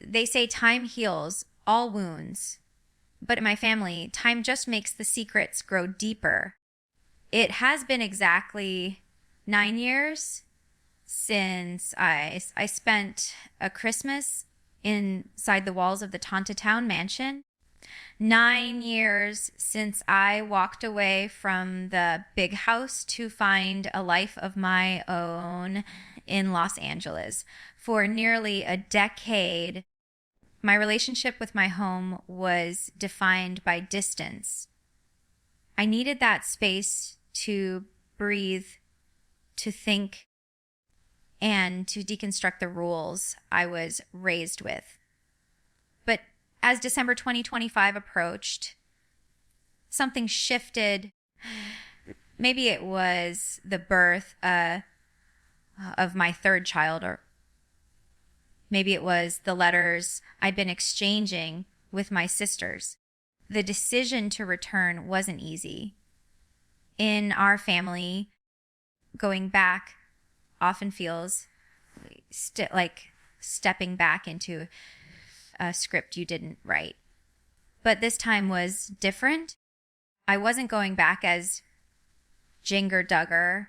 They say time heals all wounds, but in my family, time just makes the secrets grow deeper. It has been exactly 9 years since I spent a Christmas inside the walls of the Tonattown mansion. 9 years since I walked away from the big house to find a life of my own in Los Angeles. For nearly a decade, my relationship with my home was defined by distance. I needed that space to breathe, to think, and to deconstruct the rules I was raised with. But as December 2025 approached, something shifted. Maybe it was the birth of my third child, or maybe it was the letters I'd been exchanging with my sisters. The decision to return wasn't easy. In our family, going back often feels like stepping back into a script you didn't write. But this time was different. I wasn't going back as Jinger Duggar,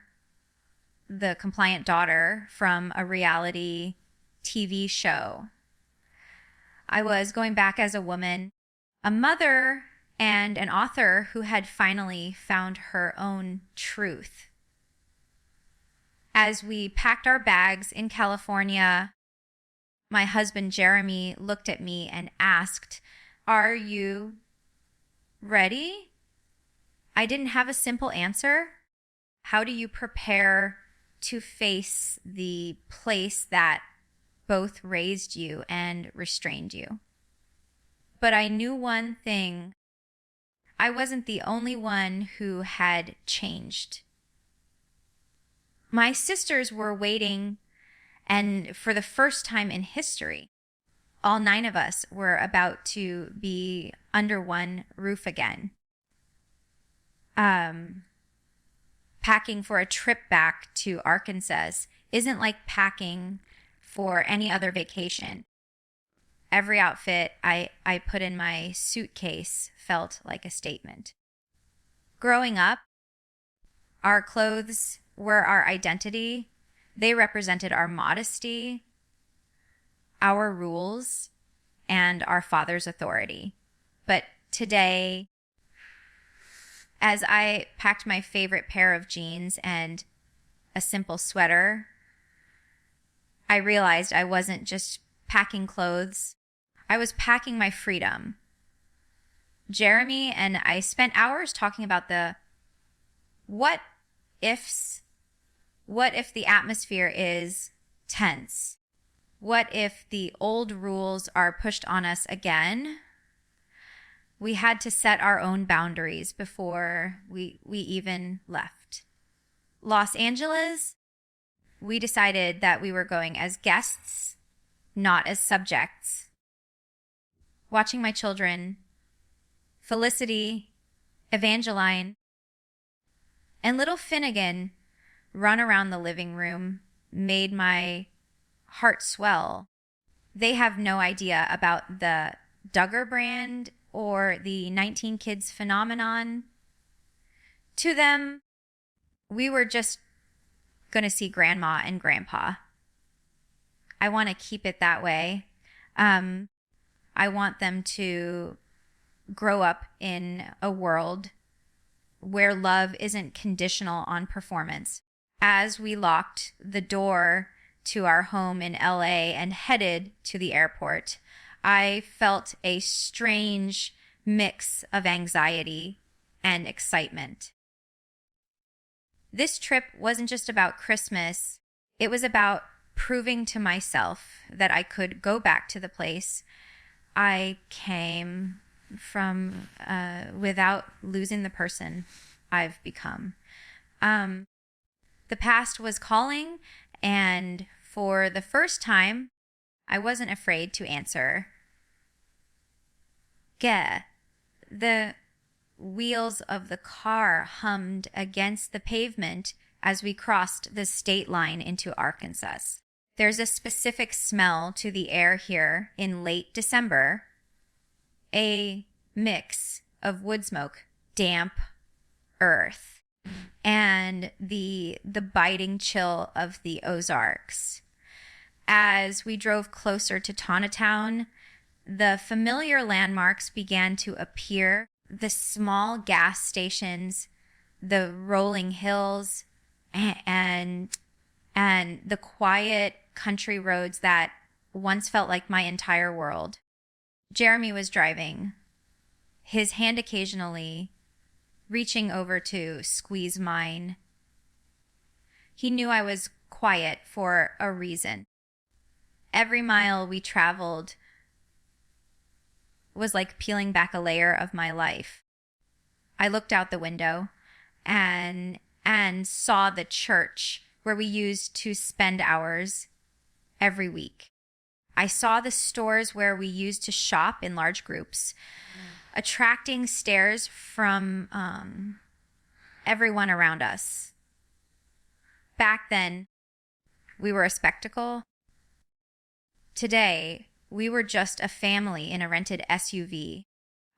the compliant daughter from a reality TV show. I was going back as a woman, a mother, and an author who had finally found her own truth. As we packed our bags in California, my husband Jeremy looked at me and asked, "Are you ready?" I didn't have a simple answer. How do you prepare to face the place that both raised you and restrained you? But I knew one thing. I wasn't the only one who had changed. My sisters were waiting, and for the first time in history, all 9 of us were about to be under one roof again. Packing for a trip back to Arkansas isn't like packing for any other vacation. Every outfit I put in my suitcase felt like a statement. Growing up, our clothes were our identity. They represented our modesty, our rules, and our father's authority. But today, as I packed my favorite pair of jeans and a simple sweater, I realized I wasn't just packing clothes. I was packing my freedom. Jeremy and I spent hours talking about the what ifs. What if the atmosphere is tense? What if the old rules are pushed on us again? We had to set our own boundaries before we even left. Los Angeles, we decided that we were going as guests, not as subjects. Watching my children, Felicity, Evangeline, and little Finnegan run around the living room made my heart swell. They have no idea about the Duggar brand or the 19 Kids phenomenon. To them, we were just going to see Grandma and Grandpa. I want to keep it that way. I want them to grow up in a world where love isn't conditional on performance. As we locked the door to our home in LA and headed to the airport, I felt a strange mix of anxiety and excitement. This trip wasn't just about Christmas. It was about proving to myself that I could go back to the place I came from without losing the person I've become. The past was calling, and for the first time, I wasn't afraid to answer. "Ge." The wheels of the car hummed against the pavement as we crossed the state line into Arkansas. There's a specific smell to the air here in late December, a mix of wood smoke, damp earth, and the biting chill of the Ozarks. As we drove closer to Tonattown, the familiar landmarks began to appear. The small gas stations, the rolling hills, and the quiet country roads that once felt like my entire world. Jeremy was driving, his hand occasionally reaching over to squeeze mine. He knew I was quiet for a reason. Every mile we traveled was like peeling back a layer of my life. I looked out the window and saw the church where we used to spend hours every week. I saw the stores where we used to shop in large groups, attracting stares from everyone around us. Back then, we were a spectacle. Today, we were just a family in a rented SUV.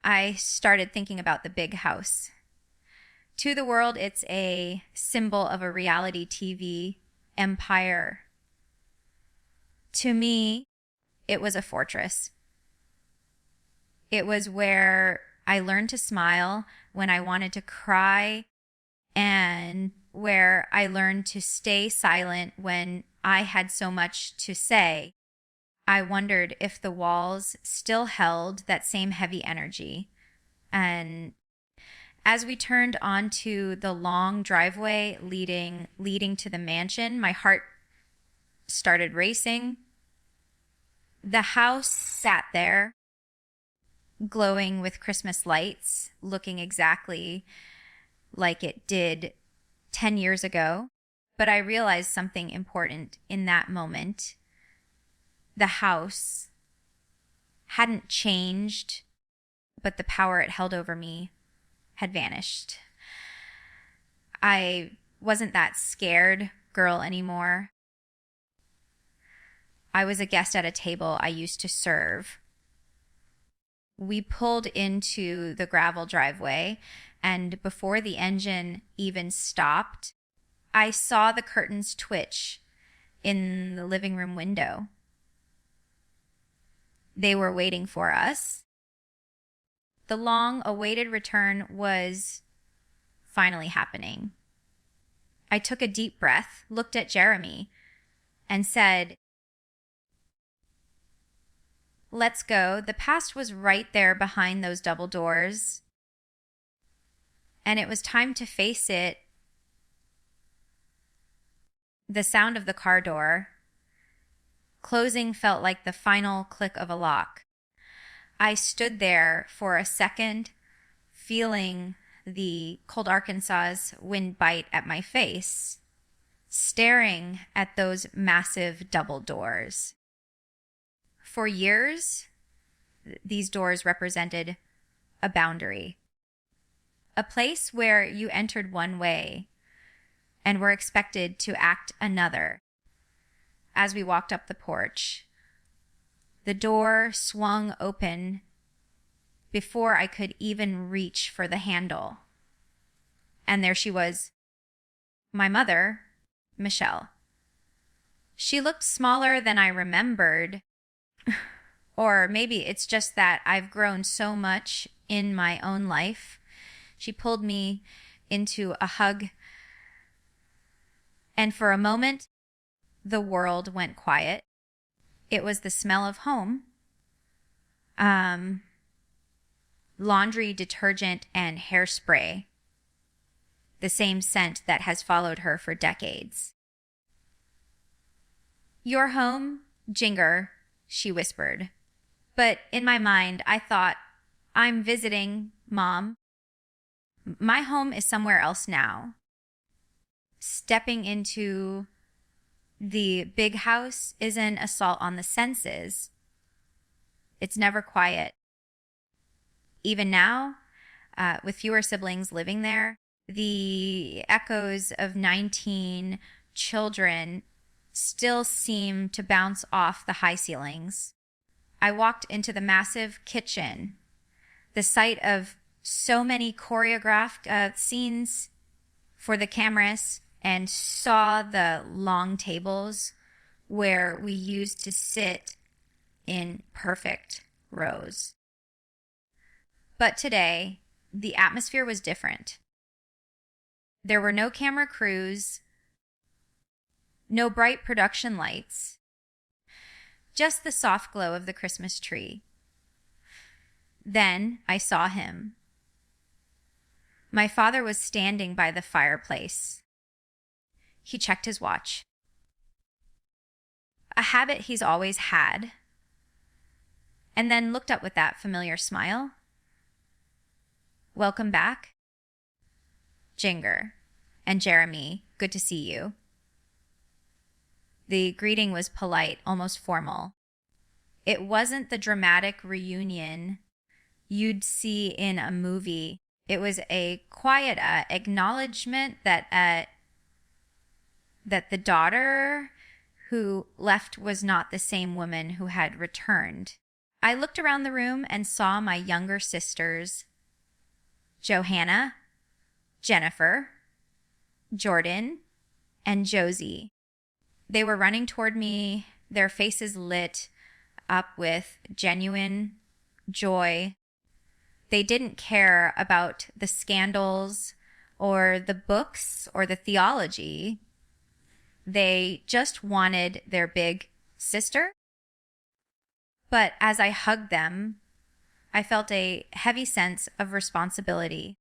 I started thinking about the big house. To the world, it's a symbol of a reality TV empire. To me, it was a fortress. It was where I learned to smile when I wanted to cry, and where I learned to stay silent when I had so much to say. I wondered if the walls still held that same heavy energy. And as we turned onto the long driveway leading to the mansion, my heart started racing. The house sat there, glowing with Christmas lights, looking exactly like it did 10 years ago. But I realized something important in that moment. The house hadn't changed, but the power it held over me had vanished. I wasn't that scared girl anymore. I was a guest at a table I used to serve. We pulled into the gravel driveway, and before the engine even stopped, I saw the curtains twitch in the living room window. They were waiting for us. The long-awaited return was finally happening. I took a deep breath, looked at Jeremy, and said, "Let's go." The past was right there behind those double doors, and it was time to face it. The sound of the car door closing felt like the final click of a lock. I stood there for a second, feeling the cold Arkansas wind bite at my face, staring at those massive double doors. For years, these doors represented a boundary, a place where you entered one way and were expected to act another. As we walked up the porch, the door swung open before I could even reach for the handle. And there she was, my mother, Michelle. She looked smaller than I remembered. Or maybe it's just that I've grown so much in my own life. She pulled me into a hug. And for a moment, the world went quiet. It was the smell of home, laundry detergent and hairspray, the same scent that has followed her for decades. "Your home, Jinger," she whispered. But in my mind, I thought, "I'm visiting, Mom. My home is somewhere else now." Stepping into the big house is an assault on the senses. It's never quiet. Even now, with fewer siblings living there, the echoes of 19 children still seemed to bounce off the high ceilings. I walked into the massive kitchen, the site of so many choreographed scenes for the cameras, and saw the long tables where we used to sit in perfect rows. But today, the atmosphere was different. There were no camera crews, no bright production lights, just the soft glow of the Christmas tree. Then I saw him. My father was standing by the fireplace. He checked his watch. A habit he's always had, and then looked up with that familiar smile. Welcome back. Jinger and Jeremy, good to see you. The greeting was polite, almost formal. It wasn't the dramatic reunion you'd see in a movie. It was a quiet acknowledgement that the daughter who left was not the same woman who had returned. I looked around the room and saw my younger sisters, Johanna, Jennifer, Jordan, and Josie. They were running toward me, their faces lit up with genuine joy. They didn't care about the scandals or the books or the theology. They just wanted their big sister. But as I hugged them, I felt a heavy sense of responsibility.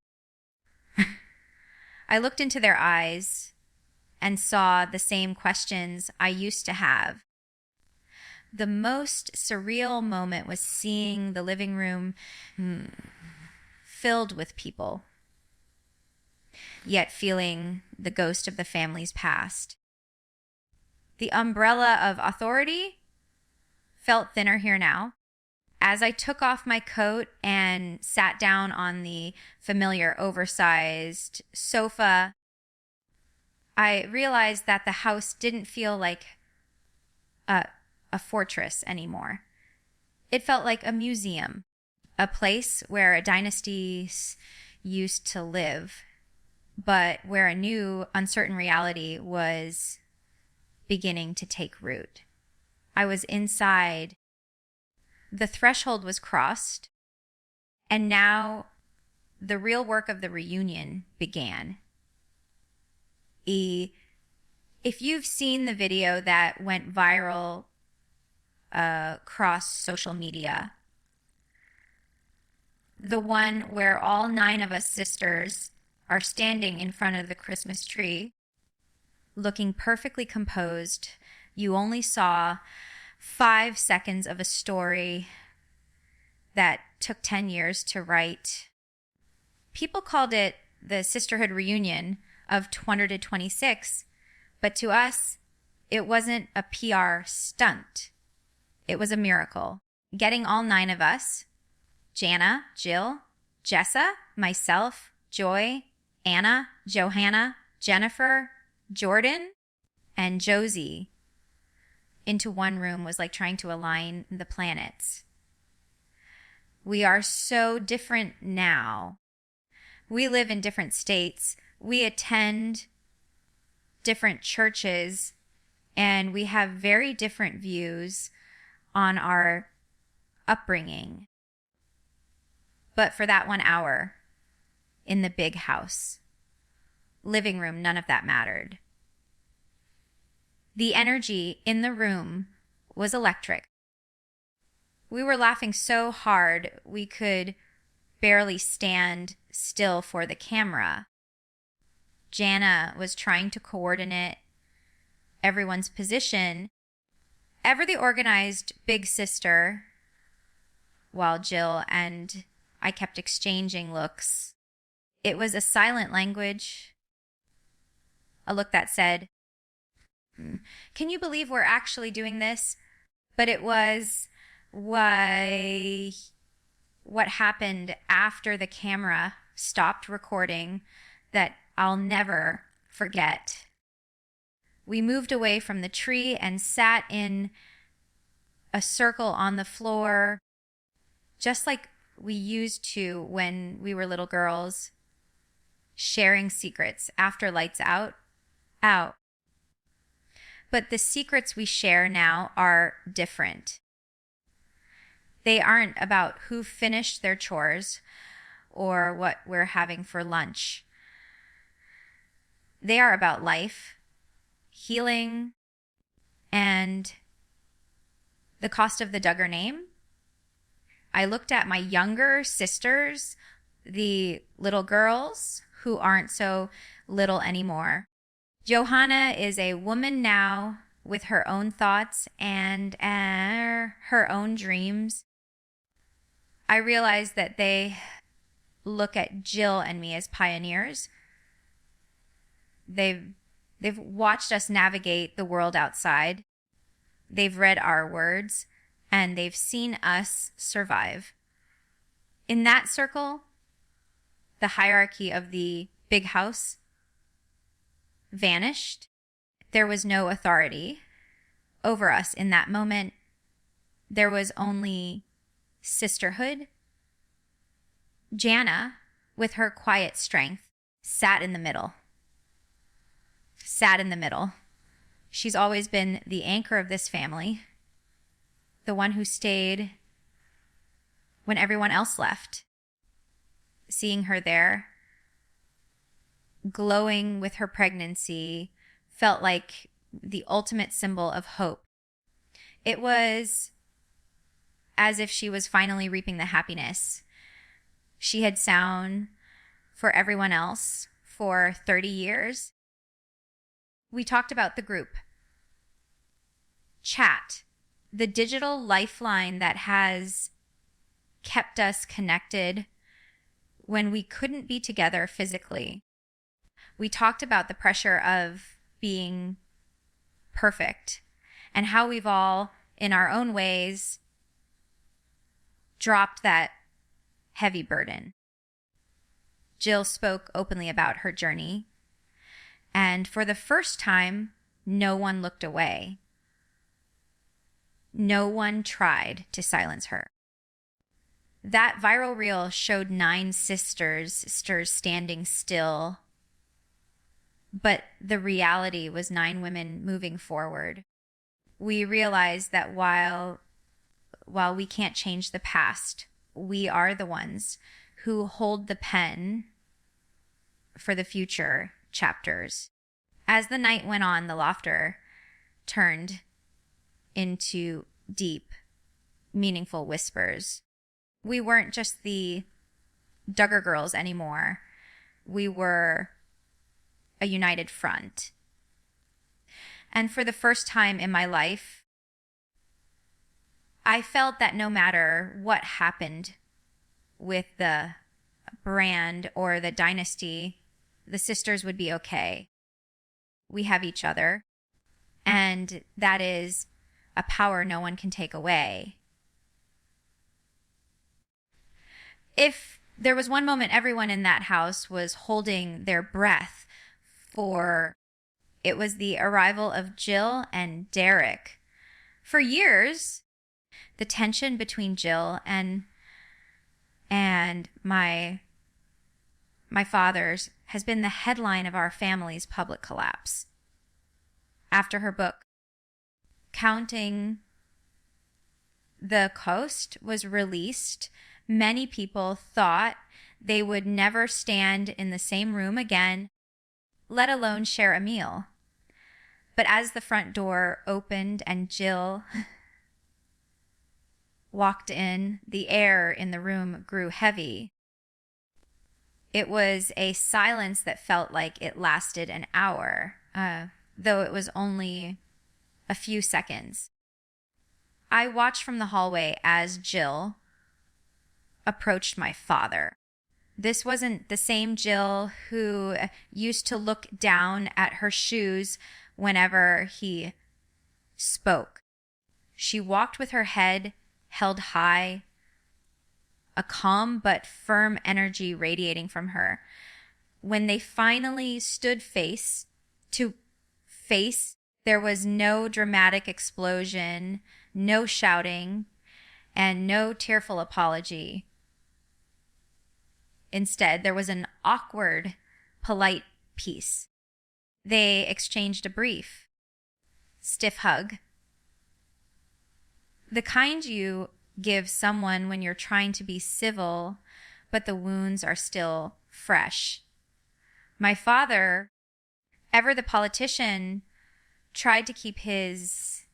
I looked into their eyes and saw the same questions I used to have. The most surreal moment was seeing the living room filled with people, yet feeling the ghost of the family's past. The umbrella of authority felt thinner here now. As I took off my coat and sat down on the familiar oversized sofa, I realized that the house didn't feel like a fortress anymore. It felt like a museum, a place where a dynasty used to live, but where a new, uncertain reality was beginning to take root. I was inside. The threshold was crossed, and now the real work of the reunion began. If you've seen the video that went viral across social media, the one where all 9 of us sisters are standing in front of the Christmas tree, looking perfectly composed, you only saw 5 seconds of a story that took 10 years to write. People called it the Sisterhood Reunion of 226, but to us, it wasn't a PR stunt. It was a miracle. Getting all 9 of us, Jana, Jill, Jessa, myself, Joy, Anna, Johanna, Jennifer, Jordan, and Josie into one room was like trying to align the planets. We are so different now. We live in different states. We attend different churches, and we have very different views on our upbringing. But for that 1 hour in the big house, living room, none of that mattered. The energy in the room was electric. We were laughing so hard we could barely stand still for the camera. Jana was trying to coordinate everyone's position, ever the organized big sister, while Jill and I kept exchanging looks. It was a silent language, a look that said, "Can you believe we're actually doing this?" But it was what happened after the camera stopped recording that I'll never forget. We moved away from the tree and sat in a circle on the floor, just like we used to when we were little girls, sharing secrets after lights out. But the secrets we share now are different. They aren't about who finished their chores or what we're having for lunch. They are about life, healing, and the cost of the Duggar name. I looked at my younger sisters, the little girls who aren't so little anymore. Johanna is a woman now with her own thoughts and her own dreams. I realize that they look at Jill and me as pioneers. They've watched us navigate the world outside. They've read our words, and they've seen us survive. In that circle, the hierarchy of the big house vanished. There was no authority over us in that moment. There was only sisterhood. Jana, with her quiet strength, sat in the middle. She's always been the anchor of this family, the one who stayed when everyone else left. Seeing her there, glowing with her pregnancy, felt like the ultimate symbol of hope. It was as if she was finally reaping the happiness she had sown for everyone else for 30 years. We talked about the group chat, the digital lifeline that has kept us connected when we couldn't be together physically. We talked about the pressure of being perfect and how we've all, in our own ways, dropped that heavy burden. Jill spoke openly about her journey, and for the first time, no one looked away. No one tried to silence her. That viral reel showed 9 sisters standing still, but the reality was 9 women moving forward. We realized that while we can't change the past, we are the ones who hold the pen for the future chapters. As the night went on, the laughter turned into deep, meaningful whispers. We weren't just the Duggar girls anymore. We were a united front. And for the first time in my life, I felt that no matter what happened with the brand or the dynasty, the sisters would be okay. We have each other, and that is a power no one can take away. If there was one moment everyone in that house was holding their breath for, it was the arrival of Jill and Derek. For years, the tension between Jill and my father's has been the headline of our family's public collapse. After her book, Counting the Coast, was released, many people thought they would never stand in the same room again, let alone share a meal. But as the front door opened and Jill walked in, the air in the room grew heavy. It was a silence that felt like it lasted an hour, though it was only a few seconds. I watched from the hallway as Jill approached my father. This wasn't the same Jill who used to look down at her shoes whenever he spoke. She walked with her head held high, a calm but firm energy radiating from her. When they finally stood face to face, There was no dramatic explosion, no shouting, and no tearful apology. Instead, there was an awkward, polite peace. They exchanged a brief, stiff hug. The kind you give someone when you're trying to be civil, but the wounds are still fresh. My father, ever the politician, tried to keep his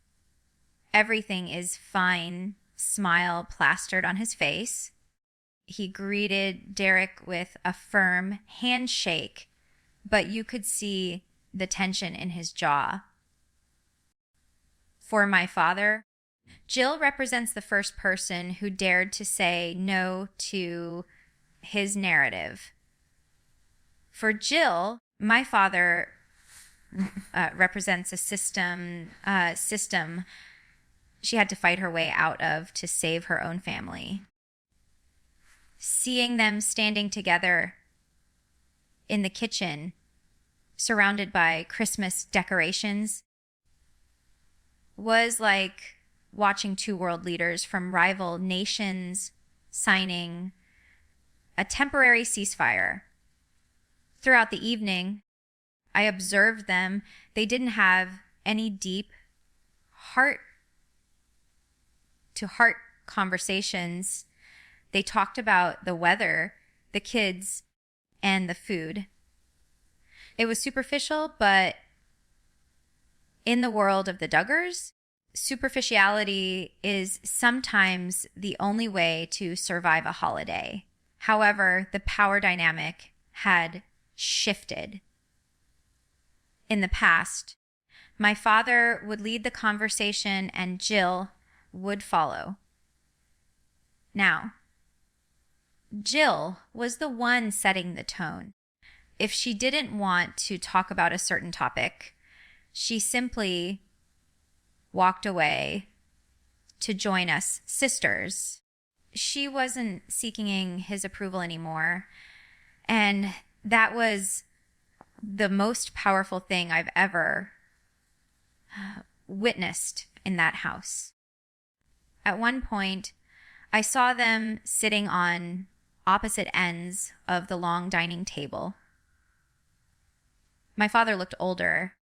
everything is fine smile plastered on his face. He greeted Derek with a firm handshake, but you could see the tension in his jaw. For my father, Jill represents the first person who dared to say no to his narrative. For Jill, my father represents a system she had to fight her way out of to save her own family. Seeing them standing together in the kitchen, surrounded by Christmas decorations, was like watching two world leaders from rival nations signing a temporary ceasefire. Throughout the evening, I observed them. They didn't have any deep heart-to-heart conversations. They talked about the weather, the kids, and the food. It was superficial, but in the world of the Duggars, superficiality is sometimes the only way to survive a holiday. However, the power dynamic had shifted. In the past, my father would lead the conversation and Jill would follow. Now, Jill was the one setting the tone. If she didn't want to talk about a certain topic, she simply walked away to join us sisters. She wasn't seeking his approval anymore, and that was the most powerful thing I've ever witnessed in that house. At one point, I saw them sitting on opposite ends of the long dining table. My father looked older,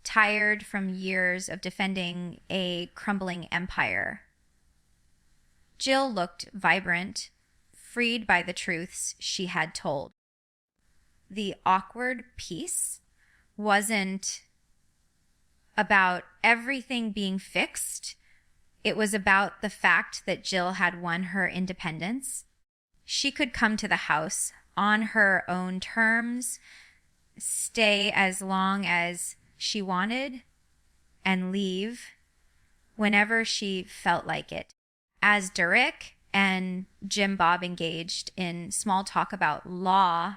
tired from years of defending a crumbling empire. Jill looked vibrant, freed by the truths she had told. The awkward piece wasn't about everything being fixed. It was about the fact that Jill had won her independence. She could come to the house on her own terms, stay as long as she wanted, and leave whenever she felt like it. As Derek and Jim Bob engaged in small talk about law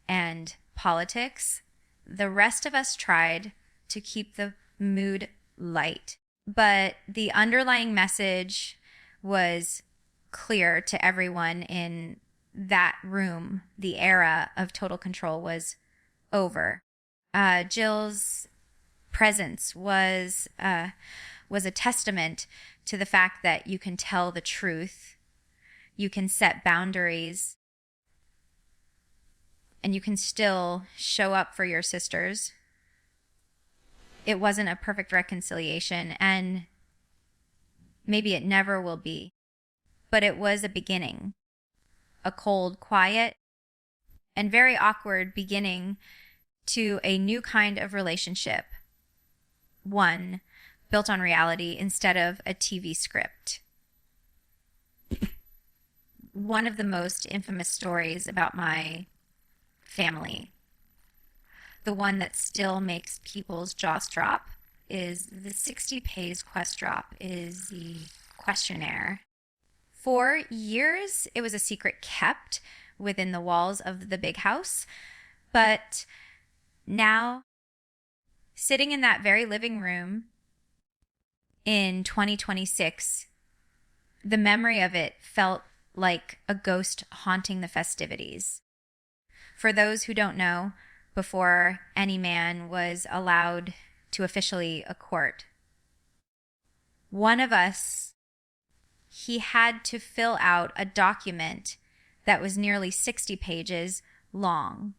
and politics, the rest of us tried to keep the mood light. But the underlying message was clear to everyone in that room. The era of total control was over. Jill's presence was a testament to the fact that you can tell the truth, you can set boundaries, and you can still show up for your sisters. It wasn't a perfect reconciliation, and maybe it never will be, but it was a beginning, a cold, quiet, and very awkward beginning to a new kind of relationship, one built on reality instead of a TV script. One of the most infamous stories about my family, the one that still makes people's jaws drop, is the 60 Pays Quest Drop, is the questionnaire. For years, it was a secret kept within the walls of the big house, but now, sitting in that very living room in 2026, the memory of it felt like a ghost haunting the festivities. For those who don't know, before any man was allowed to officially a court. One of us, he had to fill out a document that was nearly 60 pages long.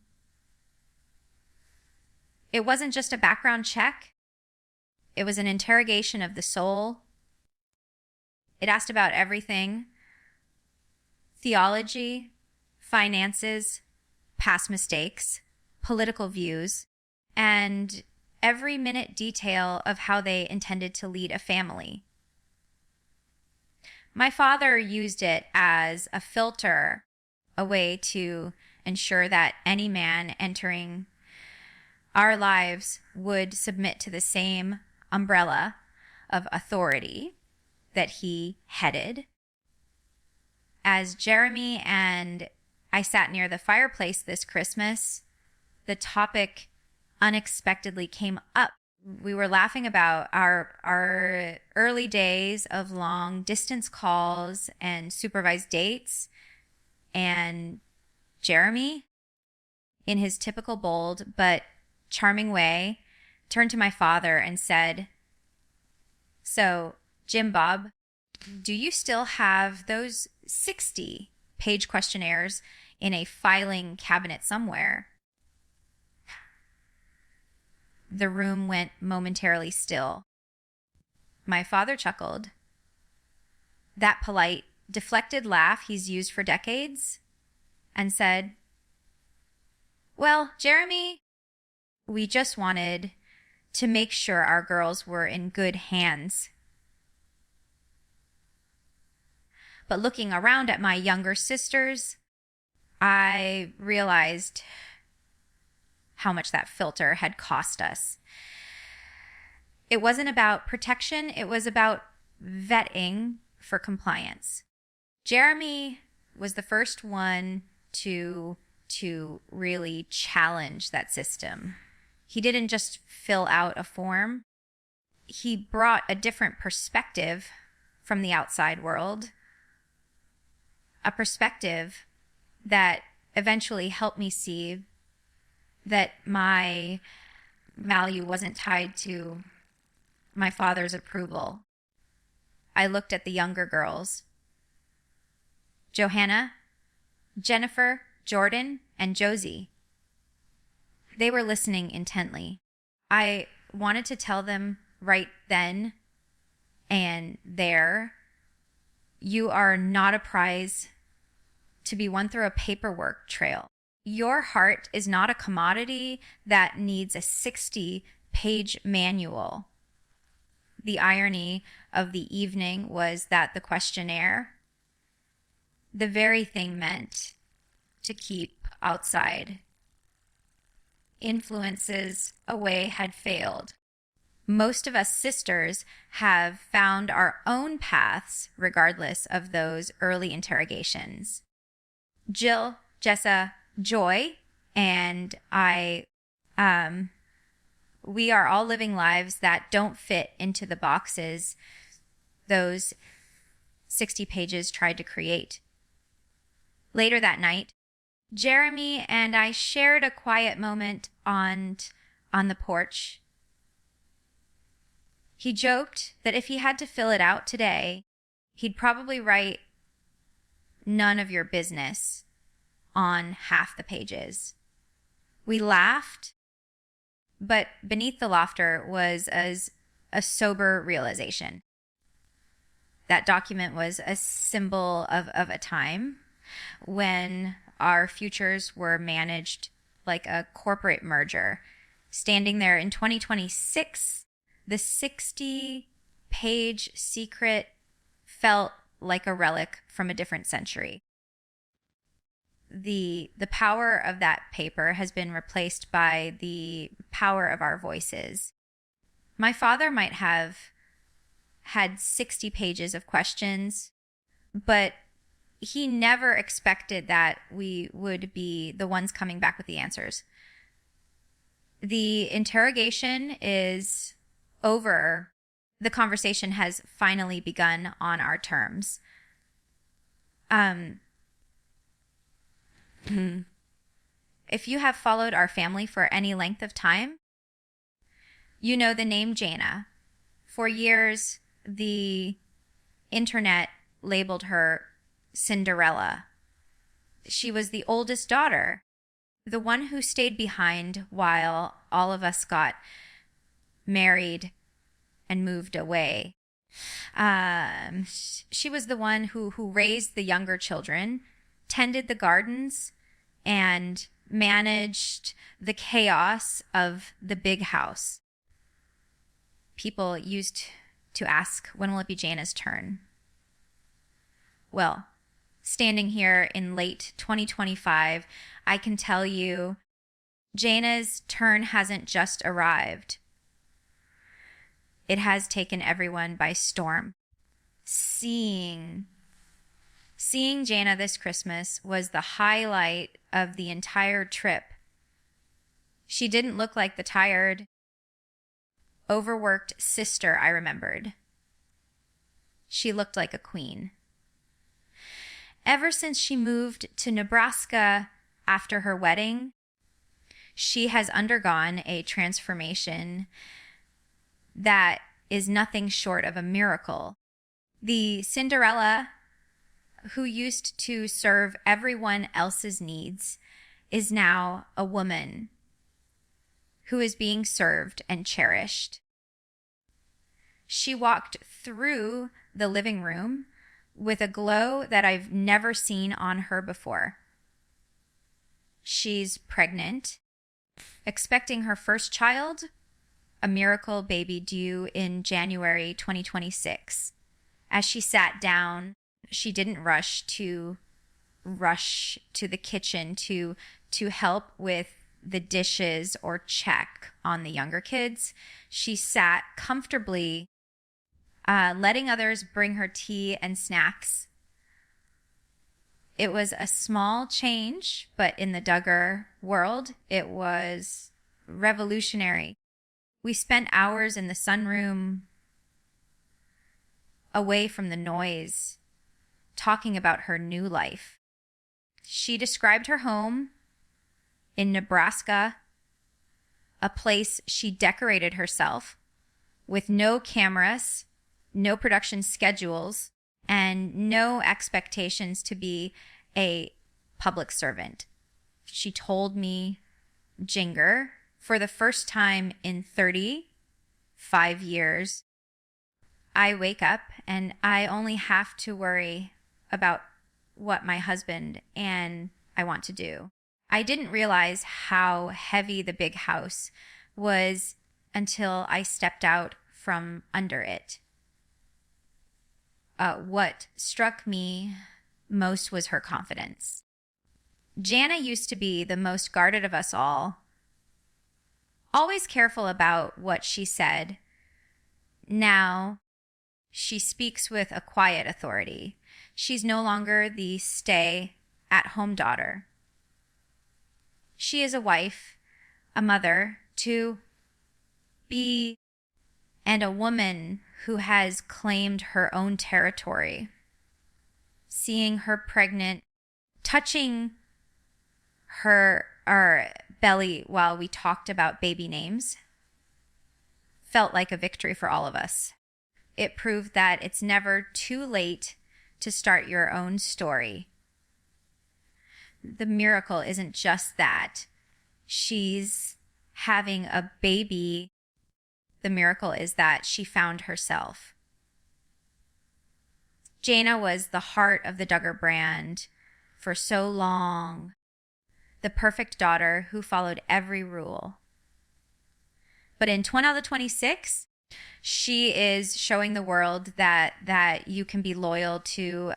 It wasn't just a background check. It was an interrogation of the soul. It asked about everything: theology, finances, past mistakes, political views, and every minute detail of how they intended to lead a family. My father used it as a filter, a way to ensure that any man entering our lives would submit to the same umbrella of authority that he headed. As Jeremy and I sat near the fireplace this Christmas, the topic unexpectedly came up. We were laughing about our early days of long distance calls and supervised dates, and Jeremy, in his typical bold but charming way, turned to my father and said, "So, Jim Bob, do you still have those 60-page questionnaires in a filing cabinet somewhere?" The room went momentarily still. My father chuckled. That polite, deflected laugh he's used for decades, and said, "Well, Jeremy, we just wanted to make sure our girls were in good hands." But looking around at my younger sisters, I realized how much that filter had cost us. It wasn't about protection, it was about vetting for compliance. Jeremy was the first one to really challenge that system. He didn't just fill out a form. He brought a different perspective from the outside world, a perspective that eventually helped me see that my value wasn't tied to my father's approval. I looked at the younger girls, Johanna, Jennifer, Jordan, and Josie. They were listening intently. I wanted to tell them right then and there, you are not a prize to be won through a paperwork trail. Your heart is not a commodity that needs a 60-page manual. The irony of the evening was that the questionnaire, the very thing meant to keep outside influences away, had failed. Most of us sisters have found our own paths regardless of those early interrogations. Jill, Jessa, Joy, and I, we are all living lives that don't fit into the boxes those 60 pages tried to create. Later that night, Jeremy and I shared a quiet moment on the porch. He joked that if he had to fill it out today, he'd probably write "none of your business" on half the pages. We laughed, but beneath the laughter was a sober realization. That document was a symbol of a time when our futures were managed like a corporate merger. Standing there in 2026, the 60-page secret felt like a relic from a different century. The power of that paper has been replaced by the power of our voices. My father might have had 60 pages of questions, but he never expected that we would be the ones coming back with the answers. The interrogation is over. The conversation has finally begun on our terms. If you have followed our family for any length of time, You know the name Jana. For years, the internet labeled her Cinderella. She was the oldest daughter, the one who stayed behind while all of us got married and moved away. She was the one who raised the younger children, tended the gardens, and managed the chaos of the big house. People used to ask, when will it be Jana's turn? Well, standing here in late 2025, I can tell you Jana's turn hasn't just arrived. It has taken everyone by storm. Seeing Jana this Christmas was the highlight of the entire trip. She didn't look like the tired, overworked sister I remembered. She looked like a queen. Ever since she moved to Nebraska after her wedding, she has undergone a transformation that is nothing short of a miracle. The Cinderella who used to serve everyone else's needs is now a woman who is being served and cherished. She walked through the living room with a glow that I've never seen on her before. She's pregnant, expecting her first child, a miracle baby due in January 2026. As she sat down, she didn't rush to the kitchen to help with the dishes or check on the younger kids. She sat comfortably, letting others bring her tea and snacks. It was a small change, but in the Duggar world, it was revolutionary. We spent hours in the sunroom, away from the noise, talking about her new life. She described her home in Nebraska, a place she decorated herself with no cameras, no production schedules, and no expectations to be a public servant. She told me, Jinger, for the first time in 35 years, I wake up and I only have to worry about what my husband and I want to do. I didn't realize how heavy the big house was until I stepped out from under it. What struck me most was her confidence. Jana used to be the most guarded of us all, always careful about what she said. Now, she speaks with a quiet authority. She's no longer the stay-at-home daughter. She is a wife, a mother, to be, and a woman who has claimed her own territory. Seeing her pregnant, touching her belly while we talked about baby names felt like a victory for all of us. It proved that it's never too late to start your own story. The miracle isn't just that she's having a baby. The miracle is that she found herself. Jana was the heart of the Duggar brand for so long, the perfect daughter who followed every rule. But in 2026, she is showing the world that you can be loyal to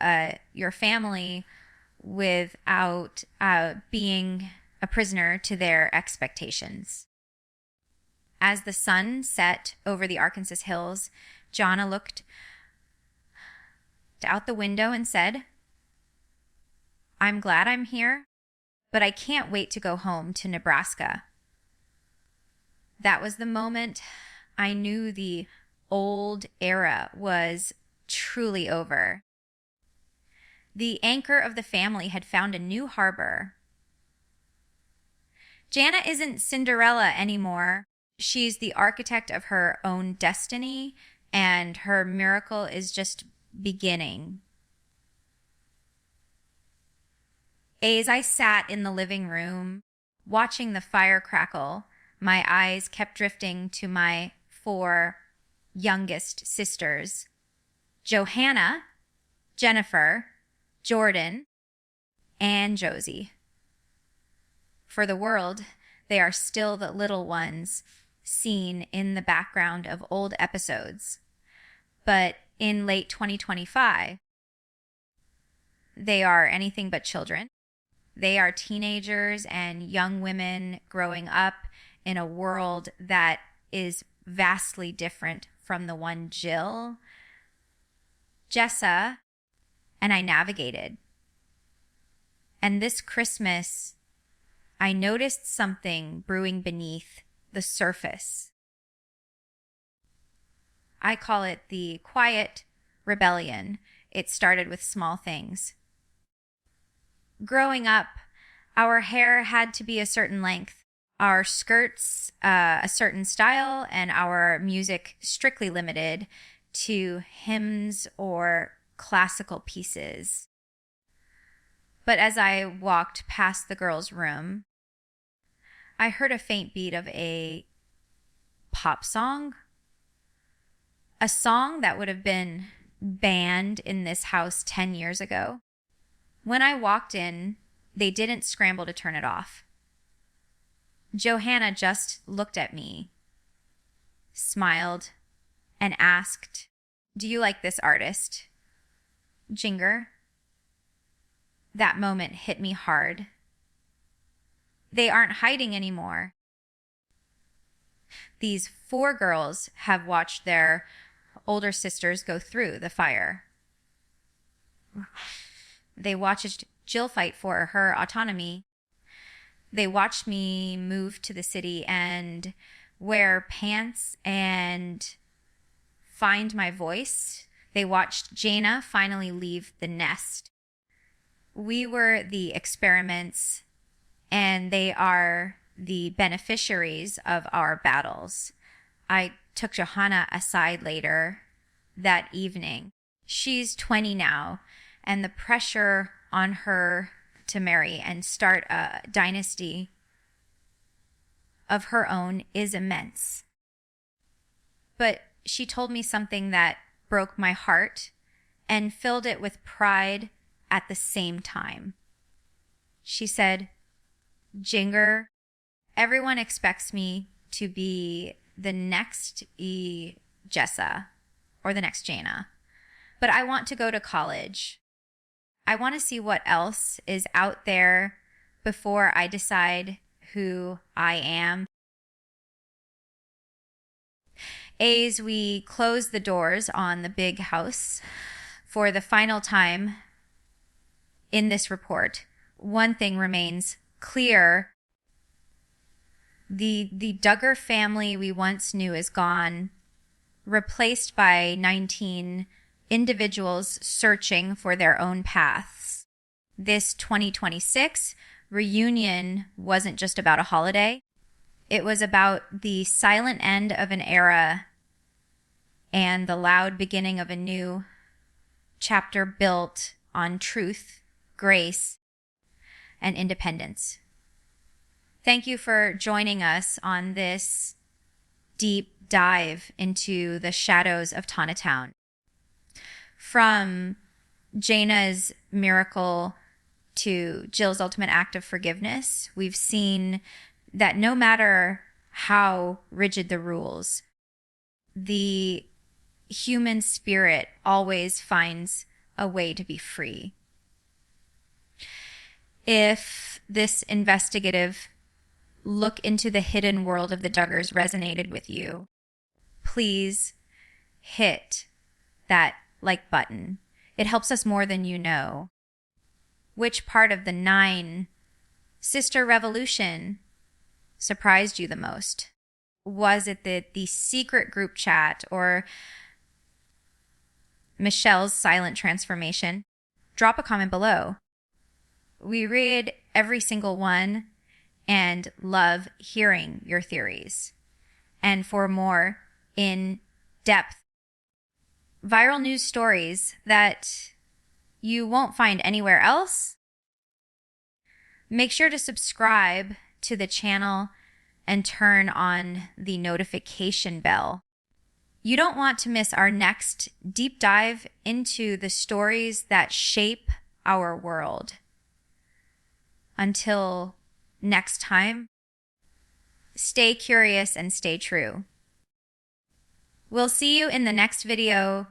your family without being a prisoner to their expectations. As the sun set over the Arkansas hills, Jana looked out the window and said, "I'm glad I'm here, but I can't wait to go home to Nebraska." That was the moment I knew the old era was truly over. The anchor of the family had found a new harbor. Jana isn't Cinderella anymore. She's the architect of her own destiny, and her miracle is just beginning. As I sat in the living room, watching the fire crackle, my eyes kept drifting to my 4 youngest sisters, Johanna, Jennifer, Jordan, and Josie. For the world, they are still the little ones seen in the background of old episodes. But in late 2025, they are anything but children. They are teenagers and young women growing up in a world that is vastly different from the one Jill, Jessa, and I navigated. And this Christmas, I noticed something brewing beneath the surface. I call it the quiet rebellion. It started with small things. Growing up, our hair had to be a certain length, our skirts a certain style, and our music strictly limited to hymns or classical pieces. But as I walked past the girls' room, I heard a faint beat of a pop song, a song that would have been banned in this house 10 years ago. When I walked in, they didn't scramble to turn it off. Johanna just looked at me, smiled, and asked, "Do you like this artist, Jinger?" That moment hit me hard. They aren't hiding anymore. These 4 girls have watched their older sisters go through the fire. They watched Jill fight for her autonomy. They watched me move to the city and wear pants and find my voice. They watched Jana finally leave the nest. We were the experiments, and they are the beneficiaries of our battles. I took Johanna aside later that evening. She's 20 now, and the pressure on her to marry and start a dynasty of her own is immense. But she told me something that broke my heart and filled it with pride at the same time. She said, "Jinger, everyone expects me to be the next Jessa or the next Jana, but I want to go to college. I want to see what else is out there before I decide who I am." As we close the doors on the big house for the final time in this report, one thing remains clear. The Duggar family we once knew is gone, replaced by 19 individuals searching for their own paths. This 2026 reunion wasn't just about a holiday. It was about the silent end of an era and the loud beginning of a new chapter built on truth, grace, and independence. Thank you for joining us on this deep dive into the shadows of Tonattown. From Jana's miracle to Jill's ultimate act of forgiveness, we've seen that no matter how rigid the rules, the human spirit always finds a way to be free. If this investigative look into the hidden world of the Duggars resonated with you, please hit that like button. It helps us more than you know. Which part of the 9 sister revolution surprised you the most? Was it the secret group chat or Michelle's silent transformation? Drop a comment below. We read every single one and love hearing your theories. and for more in-depth viral news stories that you won't find anywhere else, make sure to subscribe to the channel and turn on the notification bell. You don't want to miss our next deep dive into the stories that shape our world. Until next time, stay curious and stay true. We'll see you in the next video